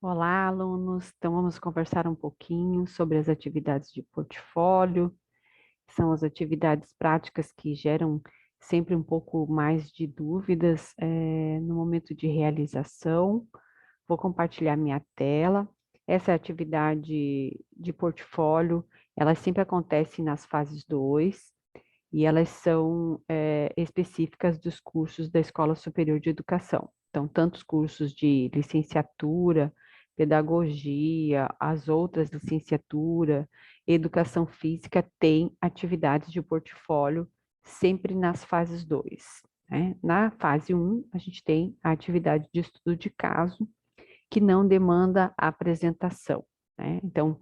Olá, alunos. Então, vamos conversar um pouquinho sobre as atividades de portfólio. São as atividades práticas que geram sempre um pouco mais de dúvidas, no momento de realização. Vou compartilhar minha tela. Essa atividade de portfólio, elas sempre acontecem nas fases 2 e elas são, específicas dos cursos da Escola Superior de Educação. Então, tanto os cursos de licenciatura, pedagogia, as outras licenciatura, educação física, têm atividades de portfólio sempre nas fases 2, né? Na fase 1, a gente tem a atividade de estudo de caso, que não demanda a apresentação, né? Então,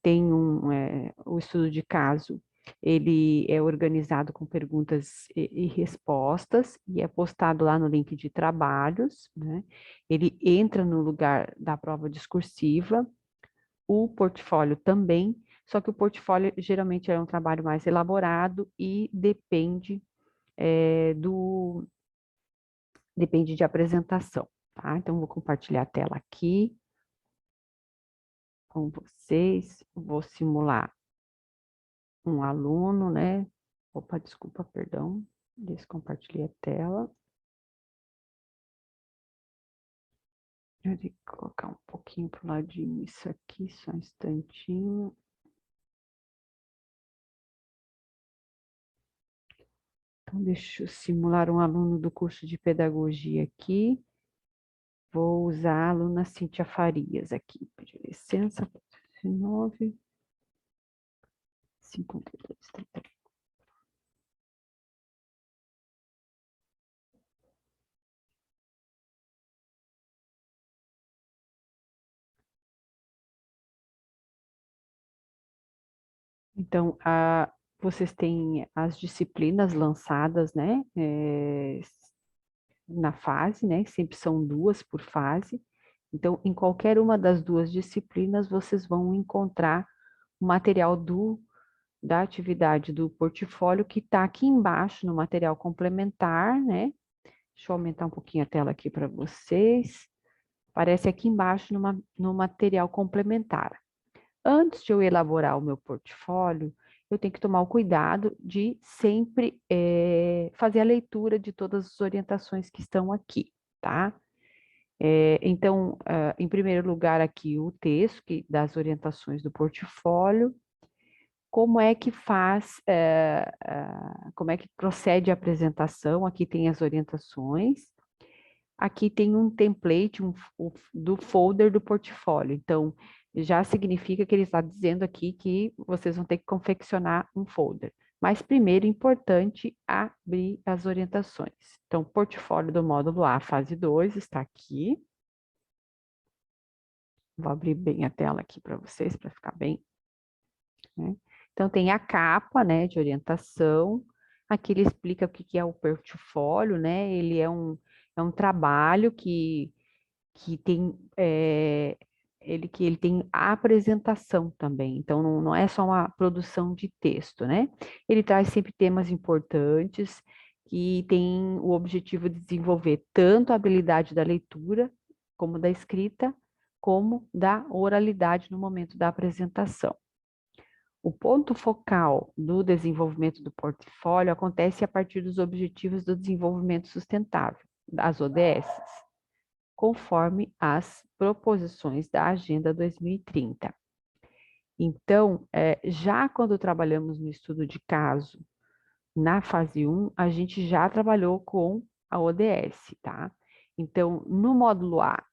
tem o estudo de caso, ele é organizado com perguntas e respostas e é postado lá no link de trabalhos, né? Ele entra no lugar da prova discursiva, o portfólio também, só que o portfólio geralmente é um trabalho mais elaborado e depende de apresentação, tá? Então, vou compartilhar a tela aqui com vocês, vou simular um aluno, né? Opa, desculpa, perdão. Descompartilhei a tela. Eu tenho que colocar um pouquinho para o ladinho isso aqui, só um instantinho. Então, deixa eu simular um aluno do curso de pedagogia aqui. Vou usar a aluna Cíntia Farias aqui. Pedir licença, 9, 52, 30. Então, vocês têm as disciplinas lançadas, né? Na fase, né? Sempre são 2 por fase. Então, em qualquer uma das 2 disciplinas, vocês vão encontrar o material da atividade do portfólio que está aqui embaixo no material complementar, né? Deixa eu aumentar um pouquinho a tela aqui para vocês. Aparece aqui embaixo no material complementar. Antes de eu elaborar o meu portfólio, eu tenho que tomar o cuidado de sempre fazer a leitura de todas as orientações que estão aqui, tá? Então, em primeiro lugar, aqui o texto das orientações do portfólio, como é que faz, como é que procede a apresentação, aqui tem as orientações, aqui tem um template do folder do portfólio, então, já significa que ele está dizendo aqui que vocês vão ter que confeccionar um folder. Mas primeiro, importante abrir as orientações. Então, portfólio do módulo A, fase 2, está aqui. Vou abrir bem a tela aqui para vocês, para ficar bem, né? Então, tem a capa, né, de orientação. Aqui ele explica o que é o portfólio, né? Ele é um trabalho que tem, ele tem a apresentação também. Então, não é só uma produção de texto, né? Ele traz sempre temas importantes que tem o objetivo de desenvolver tanto a habilidade da leitura, como da escrita, como da oralidade no momento da apresentação. O ponto focal do desenvolvimento do portfólio acontece a partir dos Objetivos do Desenvolvimento Sustentável, das ODS, conforme as proposições da Agenda 2030. Então, já quando trabalhamos no estudo de caso, na fase 1, a gente já trabalhou com a ODS, tá? Então, no módulo A,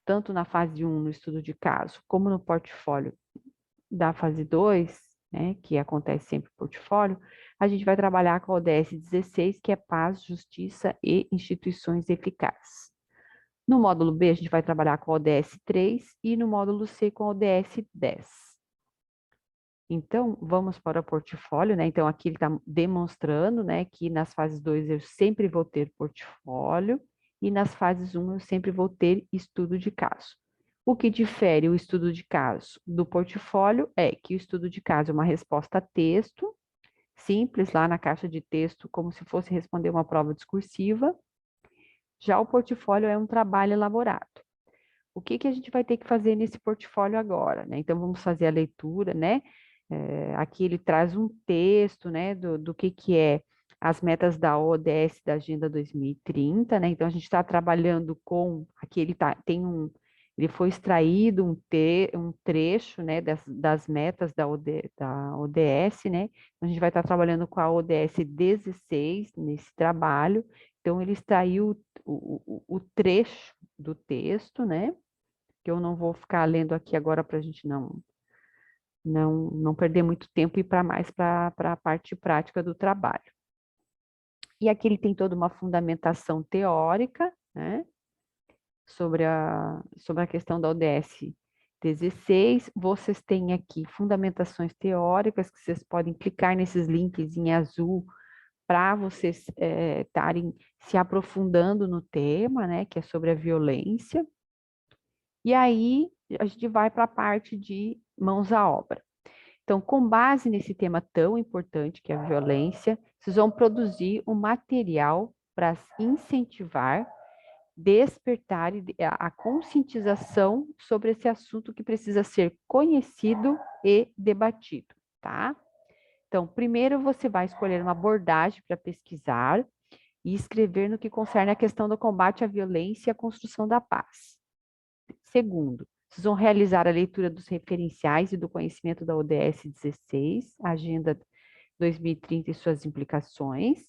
tanto na fase 1, no estudo de caso, como no portfólio da fase 2, né, que acontece sempre no portfólio, a gente vai trabalhar com a ODS 16, que é paz, justiça e instituições eficazes. No módulo B, a gente vai trabalhar com a ODS 3 e no módulo C com a ODS 10. Então, vamos para o portfólio, né? Então, aqui ele está demonstrando, né, que nas fases 2 eu sempre vou ter portfólio e nas fases 1 eu sempre vou ter estudo de caso. O que difere o estudo de caso do portfólio é que o estudo de caso é uma resposta a texto, simples, lá na caixa de texto, como se fosse responder uma prova discursiva. Já o portfólio é um trabalho elaborado. o que que a gente vai ter que fazer nesse portfólio agora, né? Então, vamos fazer a leitura, né? Aqui ele traz um texto, né, do que é as metas da ODS da Agenda 2030, né? Então, a gente está trabalhando com, aqui ele foi extraído um trecho, né, das metas da ODS, né? A gente vai estar trabalhando com a ODS 16 nesse trabalho. Então, ele extraiu o trecho do texto, né? Que eu não vou ficar lendo aqui agora para a gente não perder muito tempo e ir mais para a parte prática do trabalho. E aqui ele tem toda uma fundamentação teórica, né? Sobre a questão da ODS 16. Vocês têm aqui fundamentações teóricas que vocês podem clicar nesses links em azul para vocês estarem se aprofundando no tema, né, que é sobre a violência. E aí a gente vai para a parte de mãos à obra. Então, com base nesse tema tão importante que é a violência, vocês vão produzir um material para incentivar, despertar a conscientização sobre esse assunto que precisa ser conhecido e debatido, tá? Então, primeiro você vai escolher uma abordagem para pesquisar e escrever no que concerne a questão do combate à violência e à construção da paz. Segundo, vocês vão realizar a leitura dos referenciais e do conhecimento da ODS 16, Agenda 2030 e suas implicações.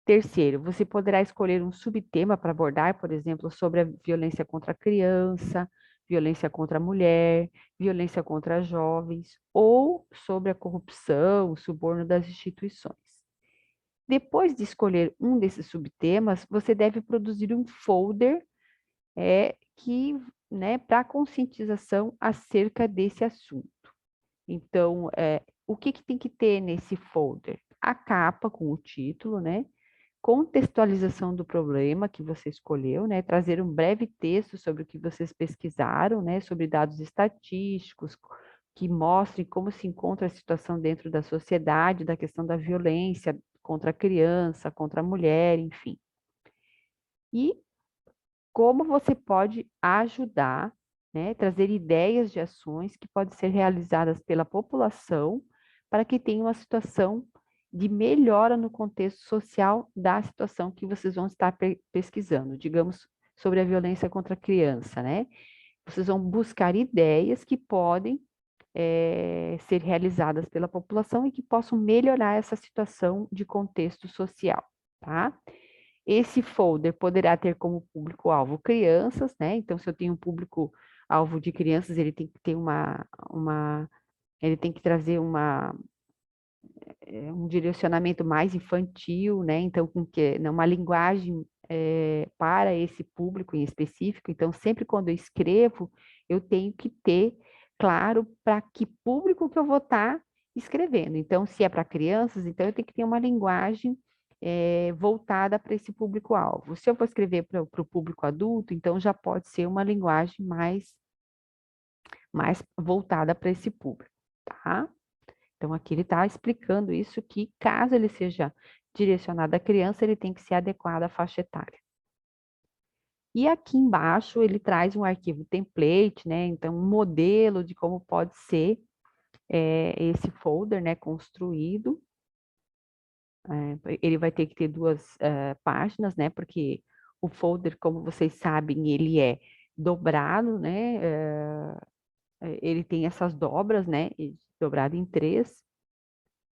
Terceiro, você poderá escolher um subtema para abordar, por exemplo, sobre a violência contra a criança, violência contra a mulher, violência contra jovens, ou sobre a corrupção, o suborno das instituições. Depois de escolher um desses subtemas, você deve produzir um folder né, para conscientização acerca desse assunto. Então, o que tem que ter nesse folder? A capa com o título, né? Contextualização do problema que você escolheu, né? Trazer um breve texto sobre o que vocês pesquisaram, né? Sobre dados estatísticos que mostrem como se encontra a situação dentro da sociedade, da questão da violência contra a criança, contra a mulher, enfim. E como você pode ajudar, né, trazer ideias de ações que podem ser realizadas pela população para que tenha uma situação de melhora no contexto social da situação que vocês vão estar pesquisando, digamos, sobre a violência contra a criança, né? Vocês vão buscar ideias que podem ser realizadas pela população e que possam melhorar essa situação de contexto social, tá? Esse folder poderá ter como público-alvo crianças, né? Então, se eu tenho um público-alvo de crianças, ele tem que ter ele tem que trazer um direcionamento mais infantil, né? Então, uma linguagem para esse público em específico. Então, sempre quando eu escrevo, eu tenho que ter claro para que público que eu vou estar escrevendo. Então, se é para crianças, então eu tenho que ter uma linguagem voltada para esse público-alvo. Se eu for escrever para o público adulto, então já pode ser uma linguagem mais voltada para esse público, tá? Então, aqui ele está explicando isso, que caso ele seja direcionado à criança, ele tem que ser adequado à faixa etária. E aqui embaixo ele traz um arquivo template, né? Então, um modelo de como pode ser esse folder, né, construído. Ele vai ter que ter duas páginas, né? Porque o folder, como vocês sabem, ele é dobrado, né? Ele tem essas dobras, né? Dobrado em 3.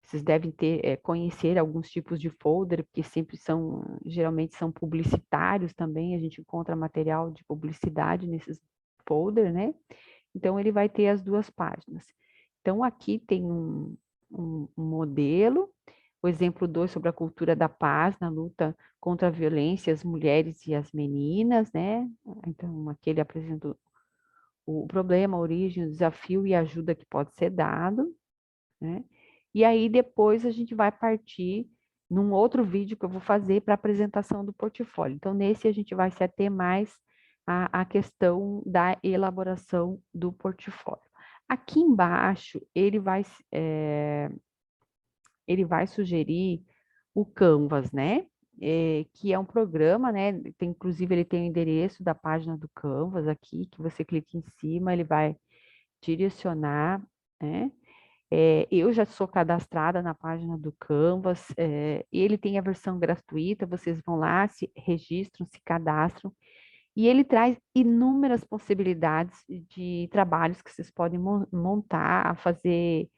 Vocês devem conhecer alguns tipos de folder, porque geralmente são publicitários também, a gente encontra material de publicidade nesses folder, né? Então, ele vai ter as duas páginas. Então, aqui tem um modelo, o exemplo 2 sobre a cultura da paz na luta contra a violência às mulheres e às meninas, né? Então, aqui ele apresenta o problema, a origem, o desafio e a ajuda que pode ser dado, né? E aí, depois, a gente vai partir num outro vídeo que eu vou fazer para apresentação do portfólio. Então, nesse, a gente vai se ater mais à questão da elaboração do portfólio. Aqui embaixo, ele vai sugerir o Canvas, né? que é um programa, né? Inclusive, ele tem o endereço da página do Canvas aqui, que você clica em cima, ele vai direcionar, né? Eu já sou cadastrada na página do Canvas, ele tem a versão gratuita, vocês vão lá, se registram, se cadastram, e ele traz inúmeras possibilidades de trabalhos que vocês podem montar, fazer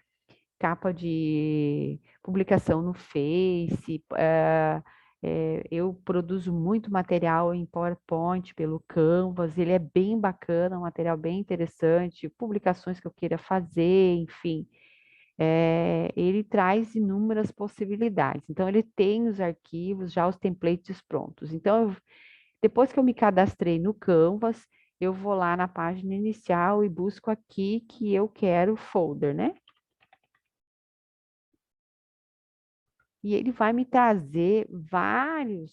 capa de publicação no Face. Eu produzo muito material em PowerPoint pelo Canvas, ele é bem bacana, um material bem interessante, publicações que eu queira fazer, enfim. Ele traz inúmeras possibilidades. Então, ele tem os arquivos, já os templates prontos. Então, depois que eu me cadastrei no Canvas, eu vou lá na página inicial e busco aqui que eu quero folder, né? E ele vai me trazer vários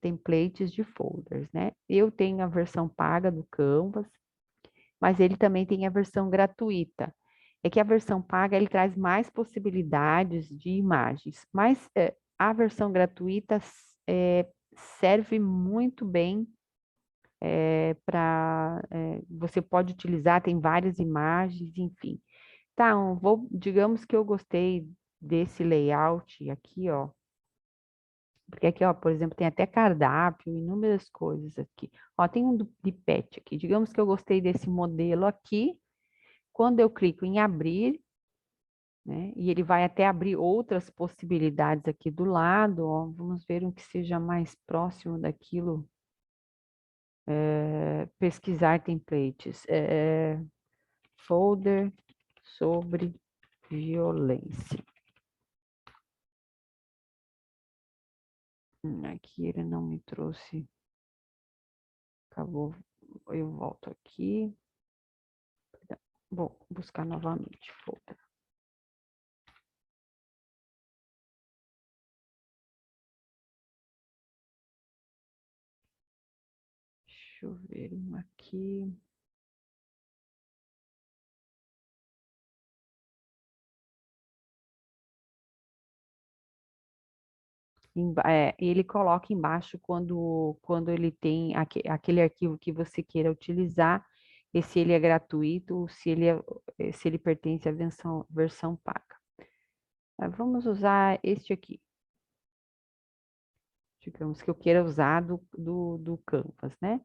templates de folders, né? Eu tenho a versão paga do Canvas, mas ele também tem a versão gratuita. É que a versão paga ele traz mais possibilidades de imagens, mas a versão gratuita serve muito bem para você pode utilizar, tem várias imagens, enfim. Tá, digamos que eu gostei desse layout aqui, ó. Porque aqui, ó, por exemplo, tem até cardápio, inúmeras coisas aqui. Ó, tem um de pet aqui. Digamos que eu gostei desse modelo aqui. Quando eu clico em abrir, né? E ele vai até abrir outras possibilidades aqui do lado, ó. Vamos ver um que seja mais próximo daquilo. Pesquisar templates. Folder sobre violência. Aqui ele não me trouxe. Acabou. Eu volto aqui. Vou buscar novamente folder. Deixa eu ver um aqui. Ele coloca embaixo quando ele tem aquele arquivo que você queira utilizar, e se ele é gratuito ou se ele pertence à versão paga. Vamos usar este aqui. Digamos que eu queira usar do Canvas, né?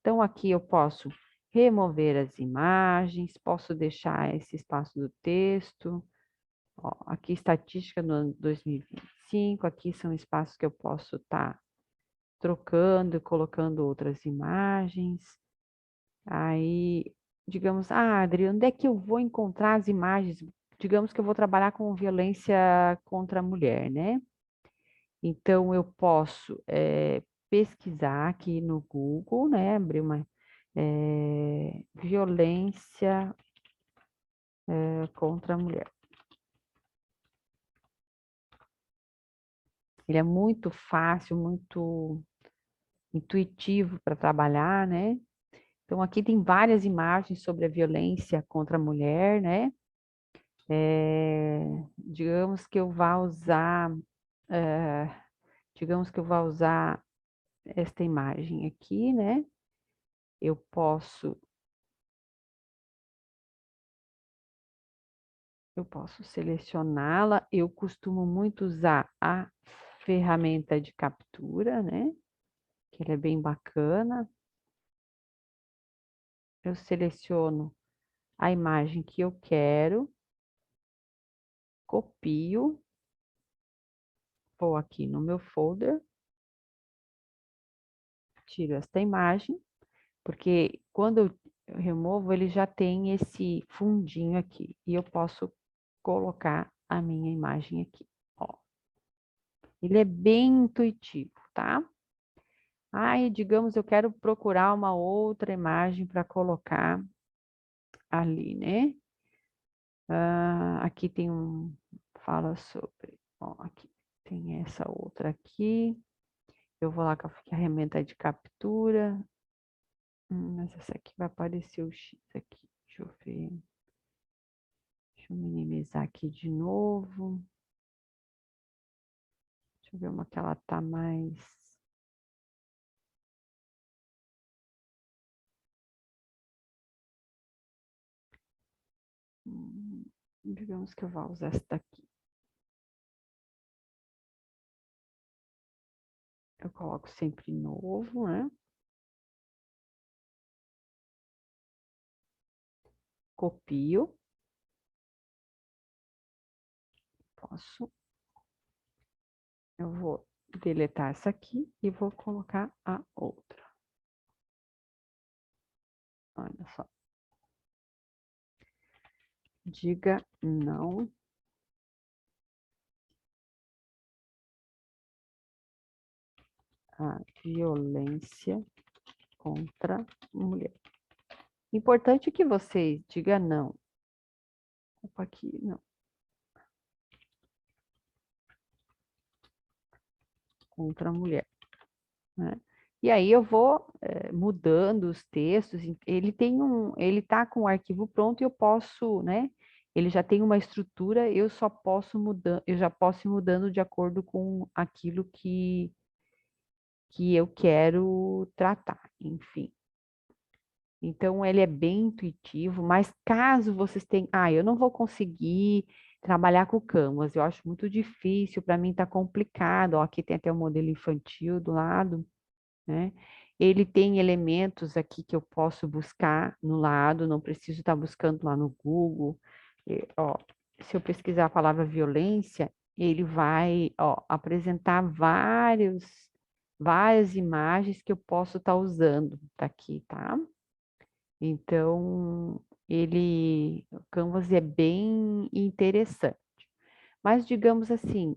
Então, aqui eu posso remover as imagens, posso deixar esse espaço do texto. Ó, aqui estatística no ano 2025, aqui são espaços que eu posso estar trocando e colocando outras imagens. Aí, digamos, Adri, onde é que eu vou encontrar as imagens? Digamos que eu vou trabalhar com violência contra a mulher, né? Então, eu posso pesquisar aqui no Google, né? Abrir uma violência contra a mulher. Ele é muito fácil, muito intuitivo para trabalhar, né? Então, aqui tem várias imagens sobre a violência contra a mulher, né? Digamos que eu vá usar, é, digamos que eu vá usar esta imagem aqui, né? Eu posso selecioná-la. Eu costumo muito usar a ferramenta de captura, né? Que ela é bem bacana. Eu seleciono a imagem que eu quero, copio, vou aqui no meu folder, tiro esta imagem, porque quando eu removo, ele já tem esse fundinho aqui, e eu posso colocar a minha imagem aqui, ó. Ele é bem intuitivo, tá? Aí, digamos, eu quero procurar uma outra imagem para colocar ali, né? Aqui tem fala sobre, ó, aqui tem essa outra aqui. Eu vou lá com a ferramenta de captura. Mas essa aqui vai aparecer o X aqui. Deixa eu ver. Deixa eu minimizar aqui de novo. Deixa eu ver uma que ela tá mais... digamos que eu vou usar essa daqui. Eu coloco sempre novo, né? Copio. Posso. Eu vou deletar essa aqui e vou colocar a outra. Olha só. Diga não à violência contra a mulher. Importante que você diga não. Opa, aqui, não. Contra a mulher, né? E aí eu vou mudando os textos. Ele tá com o arquivo pronto e eu posso, né? Ele já tem uma estrutura, eu só posso mudar, eu já posso ir mudando de acordo com aquilo que eu quero tratar, enfim. Então, ele é bem intuitivo, mas caso vocês tenham... eu não vou conseguir trabalhar com o Canvas, eu acho muito difícil, para mim tá complicado. Ó, aqui tem até o modelo infantil do lado, né? Ele tem elementos aqui que eu posso buscar no lado, não preciso estar buscando lá no Google. Ó, se eu pesquisar a palavra violência, ele vai, ó, apresentar várias imagens que eu posso estar usando aqui, tá? Então, o Canvas é bem interessante. Mas digamos assim,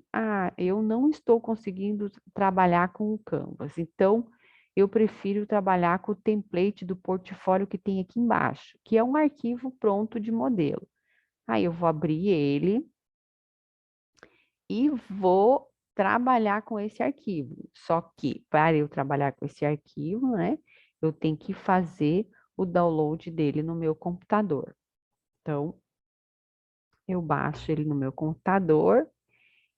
eu não estou conseguindo trabalhar com o Canvas, então eu prefiro trabalhar com o template do portfólio que tem aqui embaixo, que é um arquivo pronto de modelo. Aí eu vou abrir ele e vou trabalhar com esse arquivo. Só que para eu trabalhar com esse arquivo, né, eu tenho que fazer o download dele no meu computador. Então, eu baixo ele no meu computador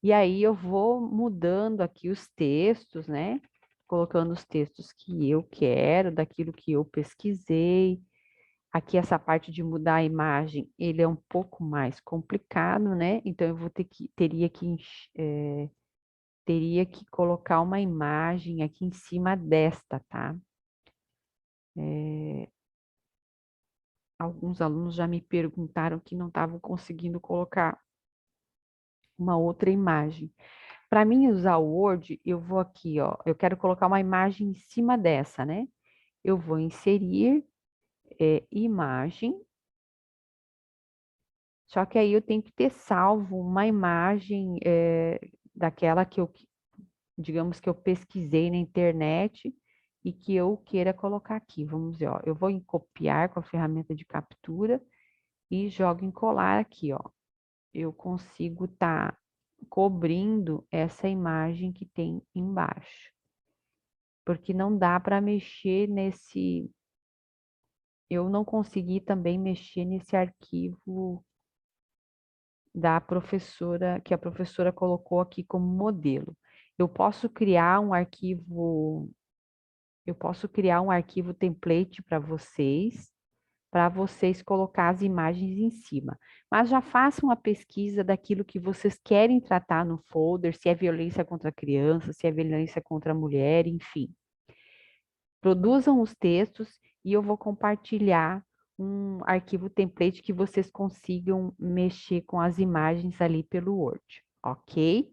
e aí eu vou mudando aqui os textos, né? Colocando os textos que eu quero, daquilo que eu pesquisei. Aqui essa parte de mudar a imagem, ele é um pouco mais complicado, né? Então eu teria que colocar uma imagem aqui em cima desta, tá? Alguns alunos já me perguntaram que não estavam conseguindo colocar uma outra imagem. Para mim usar o Word, eu vou aqui, ó, eu quero colocar uma imagem em cima dessa, né? Eu vou inserir imagem, só que aí eu tenho que ter salvo uma imagem daquela que digamos que eu pesquisei na internet e que eu queira colocar aqui. Vamos ver, ó, eu vou em copiar com a ferramenta de captura e jogo em colar aqui, ó. Eu consigo estar cobrindo essa imagem que tem embaixo. Porque não dá para mexer nesse... Eu não consegui também mexer nesse arquivo da professora, que a professora colocou aqui como modelo. Eu posso criar um arquivo template para vocês colocar as imagens em cima. Mas já façam uma pesquisa daquilo que vocês querem tratar no folder, se é violência contra a criança, se é violência contra a mulher, enfim. Produzam os textos e eu vou compartilhar um arquivo template que vocês consigam mexer com as imagens ali pelo Word, ok?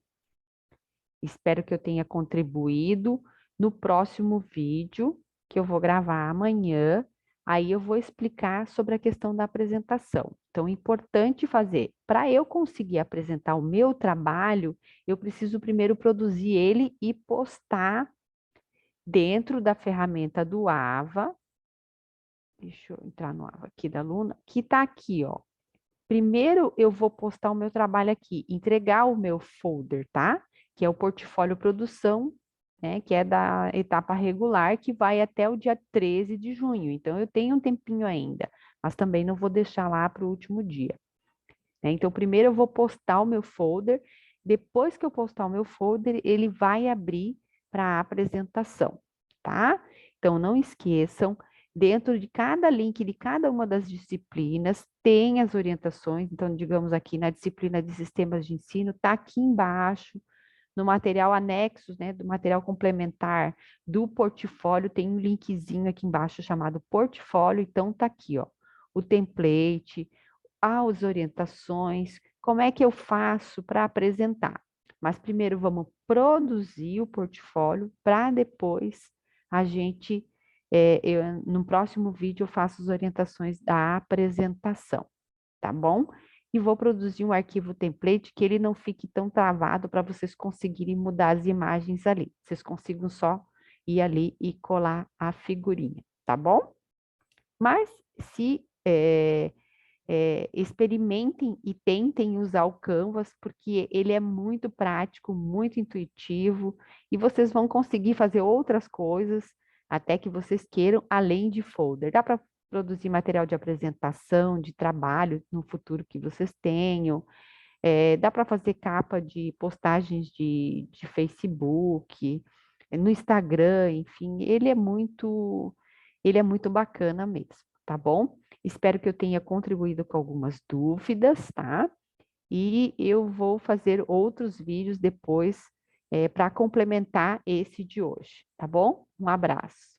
Espero que eu tenha contribuído. No próximo vídeo, que eu vou gravar amanhã, aí eu vou explicar sobre a questão da apresentação. Então, é importante fazer. Para eu conseguir apresentar o meu trabalho, eu preciso primeiro produzir ele e postar dentro da ferramenta do AVA. Deixa eu entrar no AVA aqui da aluna, que está aqui, ó. Primeiro eu vou postar o meu trabalho aqui, entregar o meu folder, tá? Que é o portfólio produção, né? Que é da etapa regular, que vai até o dia 13 de junho. Então, eu tenho um tempinho ainda, mas também não vou deixar lá para o último dia, né? Então, primeiro eu vou postar o meu folder Depois que eu postar o meu folder, ele vai abrir para a apresentação, tá? Então, não esqueçam, dentro de cada link de cada uma das disciplinas, tem as orientações. Então, digamos aqui na disciplina de sistemas de ensino, está aqui embaixo, no material anexos, né, do material complementar do portfólio, tem um linkzinho aqui embaixo chamado portfólio, então tá aqui, ó, o template, as orientações, como é que eu faço para apresentar. Mas primeiro vamos produzir o portfólio para depois a gente, no próximo vídeo eu faço as orientações da apresentação, tá bom? E vou produzir um arquivo template que ele não fique tão travado para vocês conseguirem mudar as imagens ali. Vocês consigam só ir ali e colar a figurinha, tá bom? Mas se experimentem e tentem usar o Canvas, porque ele é muito prático, muito intuitivo, e vocês vão conseguir fazer outras coisas até que vocês queiram, além de folder. Dá para produzir material de apresentação, de trabalho no futuro que vocês tenham. Dá para fazer capa de postagens de Facebook, no Instagram, enfim, ele é muito bacana mesmo, tá bom? Espero que eu tenha contribuído com algumas dúvidas, tá? E eu vou fazer outros vídeos depois para complementar esse de hoje, tá bom? Um abraço.